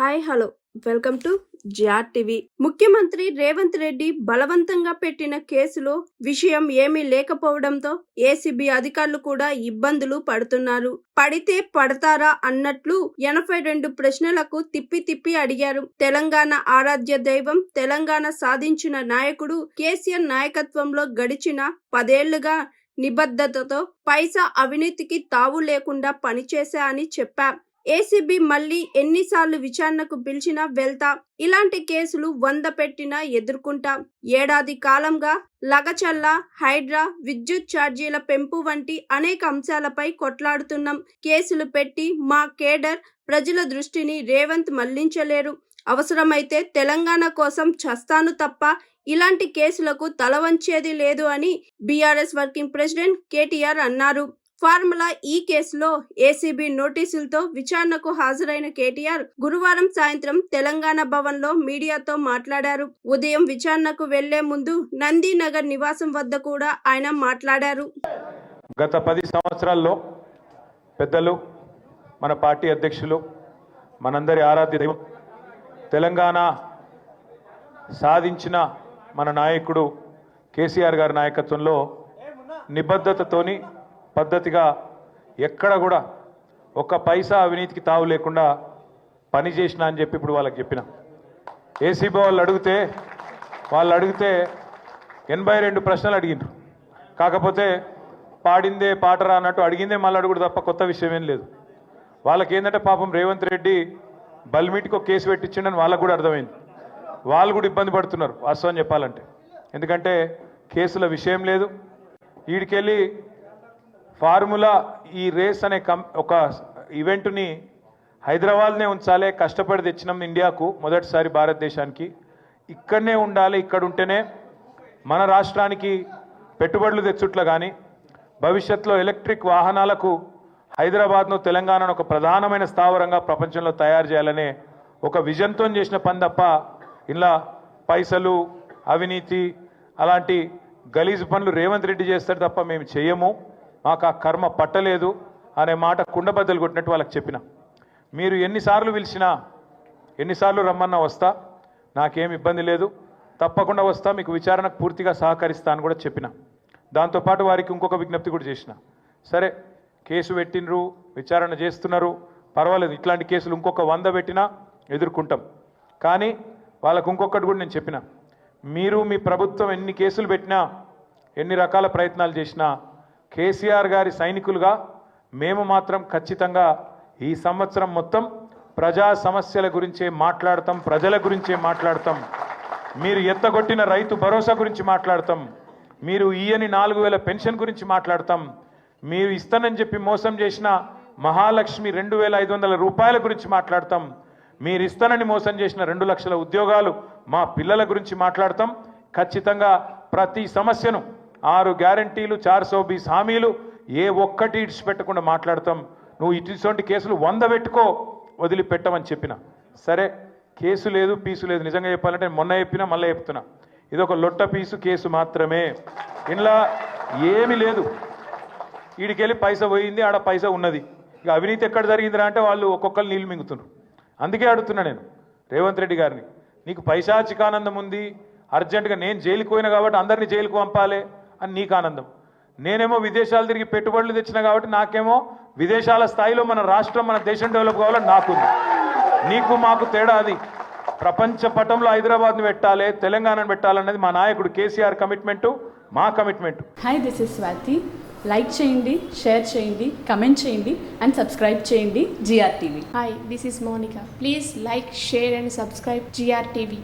Hi hello welcome to GR TV. ముఖ్యమంత్రి రేవంత్ రెడ్డి బలవంతంగా పెట్టిన కేసులో విషయం ఏమీ లేకపోవడంతో ఏసీబీ అధికారులు కూడా ఇబ్బందులు పడుతున్నారు. పడితే పడతారా అన్నట్లు 82 ప్రశ్నలకు తిప్పి తిప్పి అడిగారు. తెలంగాణ ఆరాధ్య దైవం, తెలంగాణ సాధించిన నాయకుడు కేసీఆర్ నాయకత్వంలో గడిచిన 10 ఏళ్లుగా నిబద్ధతతో పైసా అవినీతికి తావు లేకుండా పనిచేశా అని చెప్పారు. ఏసీబీ మళ్ళీ ఎన్నిసార్లు విచారణకు పిలిచినా వెళ్తా, ఇలాంటి కేసులు 100 పెట్టినా ఎదుర్కొంటా. ఏడాది కాలంగా లగచల్ల, హైడ్రా, విద్యుత్ ఛార్జీల పెంపు వంటి అనేక అంశాలపై కొట్లాడుతున్నాం. కేసులు పెట్టి మా కేడర్, ప్రజల దృష్టిని రేవంత్ మళ్లించలేరు. అవసరమైతే తెలంగాణ కోసం చస్తాను తప్ప ఇలాంటి కేసులకు తలవంచేది లేదు అని బీఆర్ఎస్ వర్కింగ్ ప్రెసిడెంట్ కేటీఆర్ అన్నారు. ఫార్ములా ఈ కేసులో ఏసీబీ నోటీసులతో విచారణకు హాజరైన కేటీఆర్ గురువారం సాయంత్రం తెలంగాణ భవన్ లో మీడియాతో మాట్లాడారు. ఉదయం విచారణకు వెళ్లే ముందు నందీనగర్ నివాసం వద్ద కూడా ఆయన మాట్లాడారు. గత 10 సంవత్సరాల్లో పెద్దలు, మన పార్టీ అధ్యక్షులు, మనందరి ఆరాధ్య దైవం, తెలంగాణ సాధించిన మన నాయకుడు కేసీఆర్ గారి నాయకత్వంలో నిబద్ధతతోని పద్ధతిగా ఎక్కడ కూడా ఒక్క పైసా అవినీతికి తావు లేకుండా పనిచేసిన అని చెప్పి ఇప్పుడు వాళ్ళకి చెప్పిన. ఏసీబీ వాళ్ళు అడిగితే 82 ప్రశ్నలు అడిగినారు. కాకపోతే పాడిందే పాటరా అన్నట్టు అడిగిందే మళ్ళీ అడుగుడు తప్ప కొత్త విషయం ఏం లేదు. వాళ్ళకి ఏంటంటే పాపం రేవంత్ రెడ్డి బల్మీటికి ఒక కేసు పెట్టించిండని వాళ్ళకు కూడా అర్థమైంది. వాళ్ళు కూడా ఇబ్బంది పడుతున్నారు వాస్తవం చెప్పాలంటే. ఎందుకంటే కేసుల విషయం లేదు. వీడికెళ్ళి ఫార్ములా ఈ రేస్ అనే ఒక ఈవెంట్ని హైదరాబాద్నే ఉంచాలి, కష్టపడి తెచ్చినాం ఇండియాకు, మొదటిసారి భారతదేశానికి. ఇక్కడనే ఉండాలి, ఇక్కడ ఉంటేనే మన రాష్ట్రానికి పెట్టుబడులు తెచ్చుట్ల కానీ భవిష్యత్తులో ఎలక్ట్రిక్ వాహనాలకు హైదరాబాద్ను, తెలంగాణను ఒక ప్రధానమైన స్థావరంగా ప్రపంచంలో తయారు చేయాలనే ఒక విజన్తో చేసిన పని తప్ప ఇలా పైసలు, అవినీతి అలాంటి గలీజు పనులు రేవంత్ రెడ్డి చేస్తాడు తప్ప మేము చేయము, మాకు ఆ కర్మ పట్టలేదు అనే మాట కుండబద్దలు కొట్టినట్టు వాళ్ళకి చెప్పిన. మీరు ఎన్నిసార్లు పిలిచినా, ఎన్నిసార్లు రమ్మన్నా వస్తా, నాకేం ఇబ్బంది లేదు, తప్పకుండా వస్తా, మీకు విచారణకు పూర్తిగా సహకరిస్తా అని కూడా చెప్పిన. దాంతోపాటు వారికి ఇంకొక విజ్ఞప్తి కూడా చేసిన. సరే కేసు పెట్టినరు, విచారణ చేస్తున్నారు, పర్వాలేదు, ఇట్లాంటి కేసులు ఇంకొక 100 పెట్టినా ఎదుర్కొంటాం. కానీ వాళ్ళకు ఇంకొకటి కూడా నేను చెప్పిన, మీరు మీ ప్రభుత్వం ఎన్ని కేసులు పెట్టినా, ఎన్ని రకాల ప్రయత్నాలు చేసినా కేసీఆర్ గారి సైనికులుగా మేము మాత్రం ఖచ్చితంగా ఈ సంవత్సరం మొత్తం ప్రజా సమస్యల గురించే మాట్లాడతాం, ప్రజల గురించే మాట్లాడతాం. మీరు ఎత్తగొట్టిన రైతు భరోసా గురించి మాట్లాడతాం, మీరు ఇయ్యని 4000 పెన్షన్ గురించి మాట్లాడతాం, మీరు ఇస్తానని చెప్పి మోసం చేసిన మహాలక్ష్మి 2500 రూపాయల గురించి మాట్లాడతాం, మీరు ఇస్తానని మోసం చేసిన 2 లక్షల ఉద్యోగాలు మా పిల్లల గురించి మాట్లాడతాం. ఖచ్చితంగా ప్రతి సమస్యను 6 గ్యారంటీలు, 420 హామీలు ఏ ఒక్కటి ఇడిచిపెట్టకుండా మాట్లాడతాం. నువ్వు ఇటువంటి కేసులు 100 పెట్టుకో, వదిలిపెట్టమని చెప్పిన. సరే కేసు లేదు, పీసు లేదు. నిజంగా చెప్పాలంటే మొన్న చెప్పినా మళ్ళీ చెప్తున్నా, ఇదొక లొట్ట పీసు కేసు మాత్రమే, ఇంట్లో ఏమీ లేదు. వీడికెళ్ళి పైసా పోయింది, ఆడ పైసా ఉన్నది. ఇక అవినీతి ఎక్కడ జరిగిందిరా అంటే వాళ్ళు ఒక్కొక్కరు నీళ్ళు మింగుతున్నారు. అందుకే అడుగుతున్నా నేను రేవంత్ రెడ్డి గారిని, నీకు పైశాచికానందం ఉంది, అర్జెంటుగా నేను జైలుకు పోయినా కాబట్టి అందరినీ జైలుకు పంపాలి అని నీకు ఆనందం. నేనేమో విదేశాలు తిరిగి పెట్టుబడులు తెచ్చినా కాబట్టి నాకేమో విదేశాల స్థాయిలో మన రాష్ట్రం, మన దేశం డెవలప్ కావాలని నాకుంది. నీకు మాకు తేడా అది. ప్రపంచ పటంలో హైదరాబాద్ని పెట్టాలి, తెలంగాణను పెట్టాలన్నది మా నాయకుడు కేసీఆర్ కమిట్మెంటు, మా commitment. Hi, this is Swathi. Like చేయండి, షేర్ చేయండి, కమెంట్ చేయండి అండ్ సబ్స్క్రైబ్ చేయండి GR TV. Hi, this is Monica. Please like, share and subscribe GR TV.